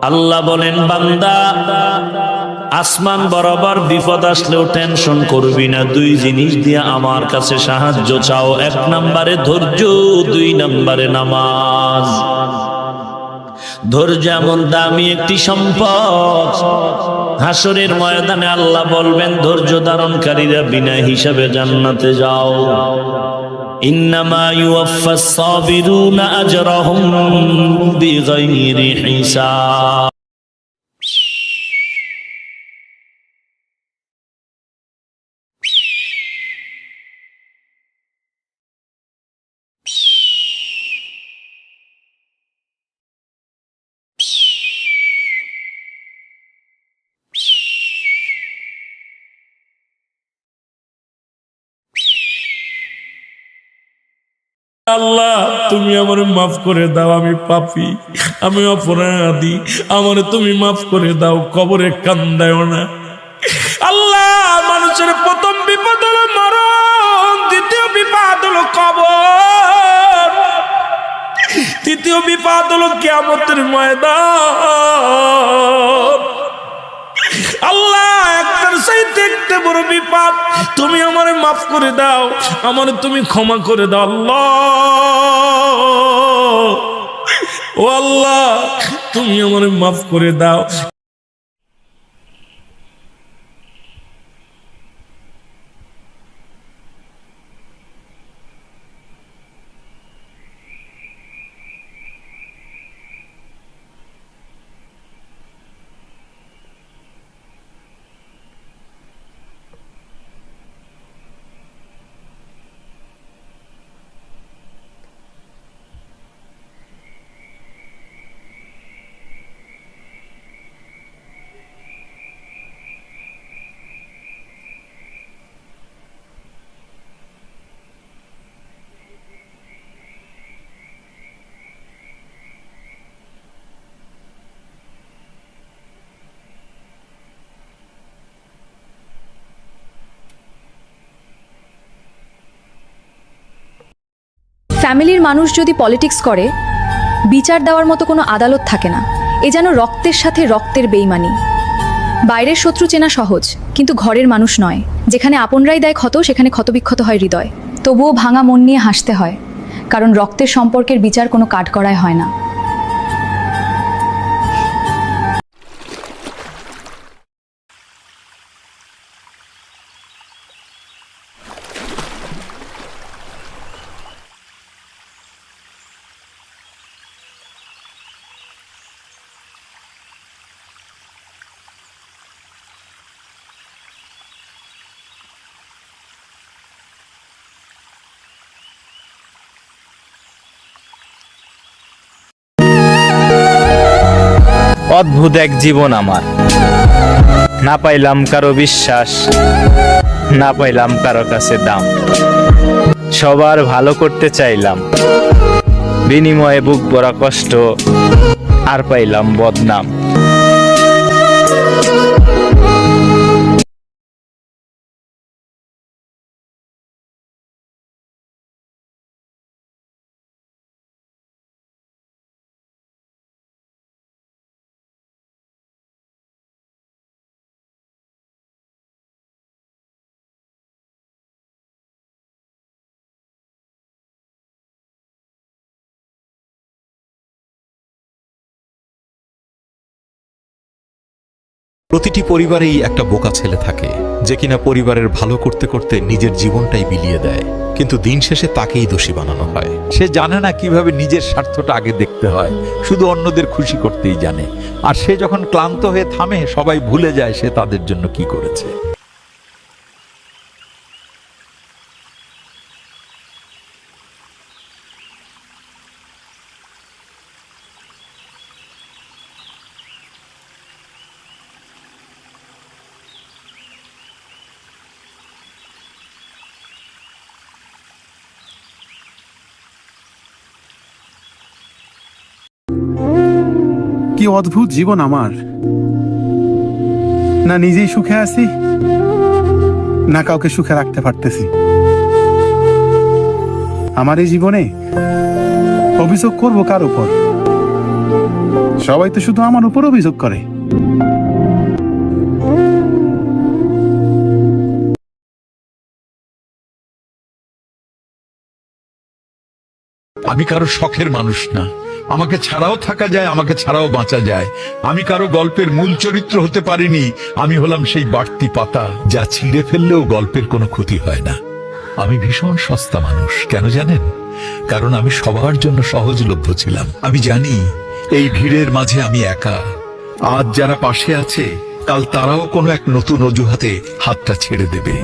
আল্লাহ বলেন, বান্দা আসমান বরাবর বিপদ আসলেও টেনশন করবি না। দুই জিনিস দিয়ে আমার কাছে সাহায্য চাও। এক নম্বরে ধৈর্য, দুই নম্বরে নামাজ। ধৈর্য এমন দামি একটি সম্পদ, হাসরের ময়দানে আল্লাহ বলবেন ধৈর্য ধারণকারীরা বিনা হিসাবে জান্নাতে যাও। ইন্নামা ইউওয়াফাস সাবিরুনা আজরাহুম বিগাইরি হিসাব। আল্লাহ, তুমি আমার মাফ করে দাও, আমি পাপী, আমি অপরাধী, আমার তুমি মাফ করে দাও, কবরে কান্দায় না। আল্লাহ, মানুষের প্রথম বিপদ হলো মরণ, দ্বিতীয় বিপদ হলো কবর, তৃতীয় বিপদ হলো কিয়ামতের ময়দান। আল্লাহ, একটার চাইতে একটা বড় বিপদ, তুমি আমারে মাফ করে দাও, আমারে তুমি ক্ষমা করে দাও। আল্লাহ, ও আল্লাহ, তুমি আমারে মাফ করে দাও। ফ্যামিলির মানুষ যদি পলিটিক্স করে, বিচার দেওয়ার মতো কোনো আদালত থাকে না। এ যেন রক্তের সাথে রক্তের বেইমানি। বাইরের শত্রু চেনা সহজ, কিন্তু ঘরের মানুষ নয়। যেখানে আপনরাই দেয় ক্ষত, সেখানে ক্ষতবিক্ষত হয় হৃদয়। তবুও ভাঙা মন নিয়ে হাসতে হয়, কারণ রক্তের সম্পর্কের বিচার কোনো কাঠগড়ায় হয় না। অদ্ভুত এক জীবন আমার, না পাইলাম কারো বিশ্বাস, না পাইলাম কারো কাছে দাম। সবার ভালো করতে চাইলাম, বিনিময়ে বুক ভরা কষ্ট, আর পাইলাম বদনাম। প্রতিটি পরিবারেই একটা বোকা ছেলে থাকে, যে কিনা পরিবারের ভালো করতে করতে নিজের জীবনটাই বিলিয়ে দেয়, কিন্তু দিন শেষে তাকেই দোষী বানানো হয়। সে জানে না কিভাবে নিজের স্বার্থটা আগে দেখতে হয়, শুধু অন্যদের খুশি করতেই জানে। আর সে যখন ক্লান্ত হয়ে থামে, সবাই ভুলে যায় সে তাদের জন্য কি করেছে। কি অদ্ভুত জীবন আমার, না নিজেই সুখে আছি, না কাউকে সুখে রাখতে পারতেছি। আমার এই জীবনে অভিযোগ করবো কার উপর? সবাই তো শুধু আমার উপর অভিযোগ করে। আমি কারো শখের মানুষ না। আমাকে ছাড়াও থাকা যায়, আমাকে ছাড়াও বাঁচা যায়। আমি কারো গল্পের মূল চরিত্র হতে পারিনি। আমি হলাম সেই বাড়তি পাতা যা ছিঁড়ে ফেললেও গল্পের কোনো ক্ষতি হয় না। আমি ভীষণ সস্তা মানুষ, কেন জানেন? কারণ আমি সবার জন্য সহজলভ্য ছিলাম। আমি জানি এই ভিড়ের মাঝে আমি একা। আজ যারা পাশে আছে, কাল তারাও কোনো এক নতুন অজুহাতে হাতটা ছেড়ে দেবে।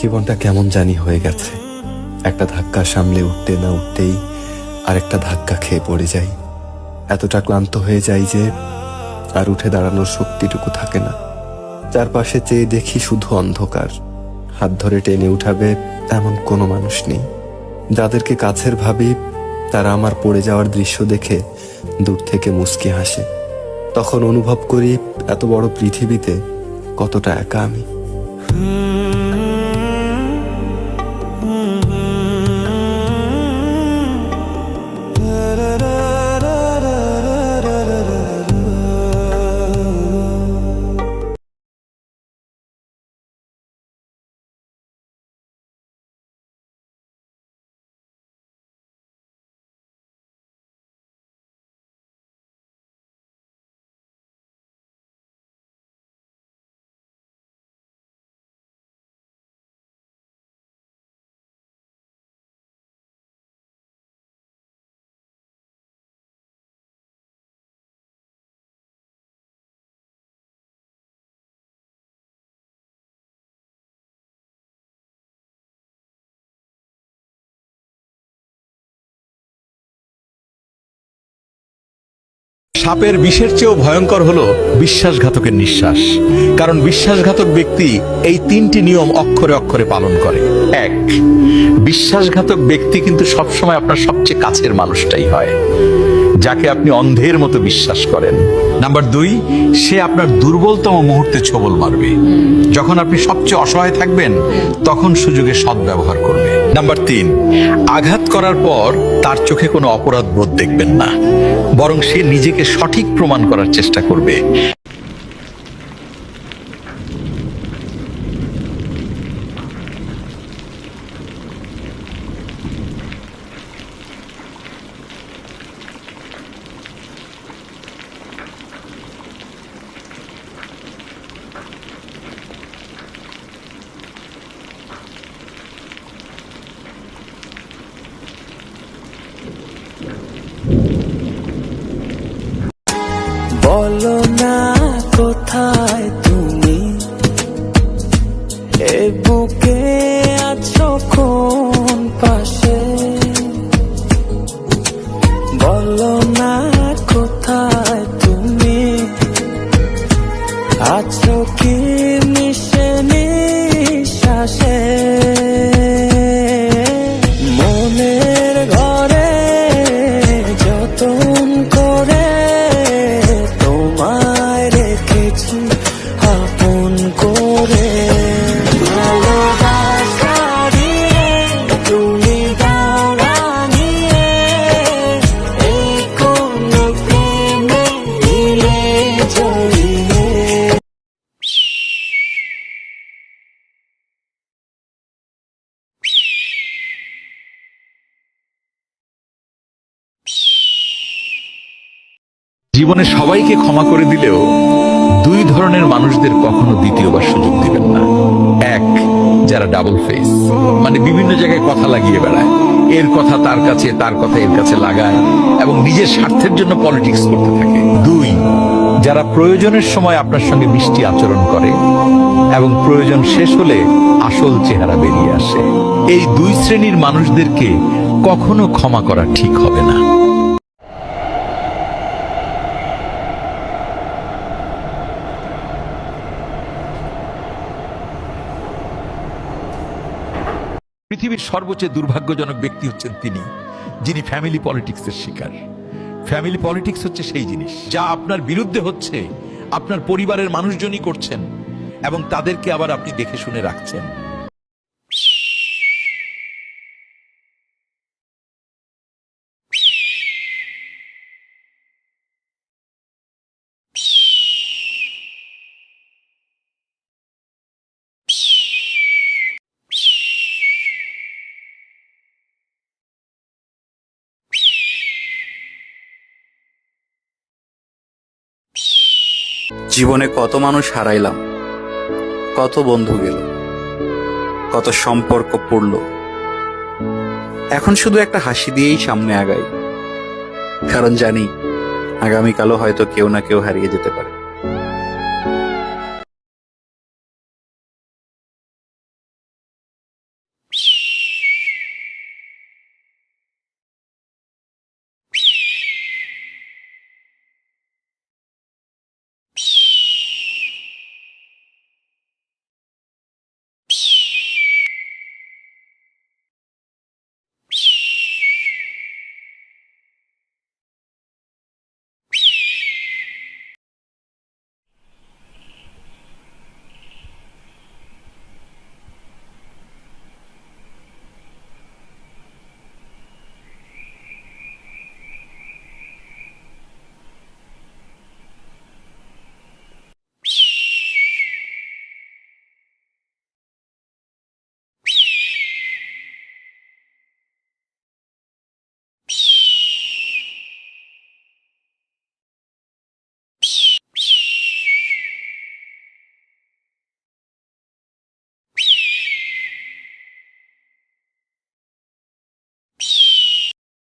জীবনটা কেমন জানি হয়ে গেছে। একটা ধাক্কা সামলে উঠতে না উঠতেই আরেকটা ধাক্কা খেয়ে পড়ে যাই। এতটা ক্লান্ত হয়ে যাই যে আর উঠে দাঁড়ানোর শক্তিটুকু থাকে না। চারপাশে চেয়ে দেখি শুধু অন্ধকার। হাত ধরে টেনে উঠাবে এমন কোনো মানুষ নেই। যাদেরকে কাছের ভাবি তারা আমার পড়ে যাওয়ার দৃশ্য দেখে দূর থেকে মুচকি হাসে। তখন অনুভব করি এত বড় পৃথিবীতে কতটা একা আমি। সাপের বিষের চেয়েও ভয়ঙ্কর হলো বিশ্বাসঘাতকের নিঃশ্বাস। কারণ বিশ্বাসঘাতক ব্যক্তি এই তিনটি নিয়ম অক্ষরে অক্ষরে পালন করে। এক, বিশ্বাসঘাতক ব্যক্তি কিন্তু সবসময় আপনার সবচেয়ে কাছের মানুষটাই হয়, যাকে আপনি অন্ধের মতো বিশ্বাস করেন। নাম্বার দুই, সে আপনার দুর্বলতম মুহূর্তে ছোবল মারবে। যখন আপনি সবচেয়ে অসহায় থাকবেন তখন সুযোগে সদ্ব্যবহার করবে। নাম্বার তিন, আঘাত করার পর তার চোখে কোনো অপরাধ বোধ দেখবেন না, বরং সে নিজেকে সঠিক প্রমাণ করার চেষ্টা করবে। বলো না কোথায় তুমি, এ বুকে আছো কোন পাশে। বলো না কোথায় তুমি, আছো কি মিশে নিঃশ্বাসে। মনের ঘরে যতন করে তোমায় রেখেছি আপন করে। ভালোবাসা দিয়ে তুমি দাঁড়ানিয়ে এই কোন প্রেমে দিলে জড়িয়ে। জীবনে সবাইকে ক্ষমা করে দিলেও দুই ধরনের মানুষদের কখনো দ্বিতীয়বার সুযোগ দিবেন না। এক, যারা ডাবল ফেস, মানে বিভিন্ন জায়গায় কথা লাগিয়ে বেড়ায়, এর কথা তার কাছে, তার কথা এর কাছে লাগায় এবং নিজের স্বার্থের জন্য পলিটিক্স করতে থাকে। দুই, যারা প্রয়োজনের সময় আপনার সঙ্গে মিষ্টি আচরণ করে এবং প্রয়োজন শেষ হলে আসল চেহারা বেরিয়ে আসে। এই দুই শ্রেণীর মানুষদেরকে কখনো ক্ষমা করা ঠিক হবে না। পৃথিবীর সর্বোচ্চ দুর্ভাগ্যজনক ব্যক্তি হচ্ছেন তিনি, যিনি ফ্যামিলি পলিটিক্সের শিকার। ফ্যামিলি পলিটিক্স হচ্ছে সেই জিনিস যা আপনার বিরুদ্ধে হচ্ছে, আপনার পরিবারের মানুষজনই করছেন এবং তাদেরকে আবার আপনি দেখে শুনে রাখছেন। জীবনে কত মানুষ হারাইলাম, কত বন্ধু গেল, কত সম্পর্ক পড়ল। এখন শুধু একটা হাসি দিয়েই সামনে আগাই, কারণ জানি আগামীকালও হয়তো কেউ না কেউ হারিয়ে যেতে পারে।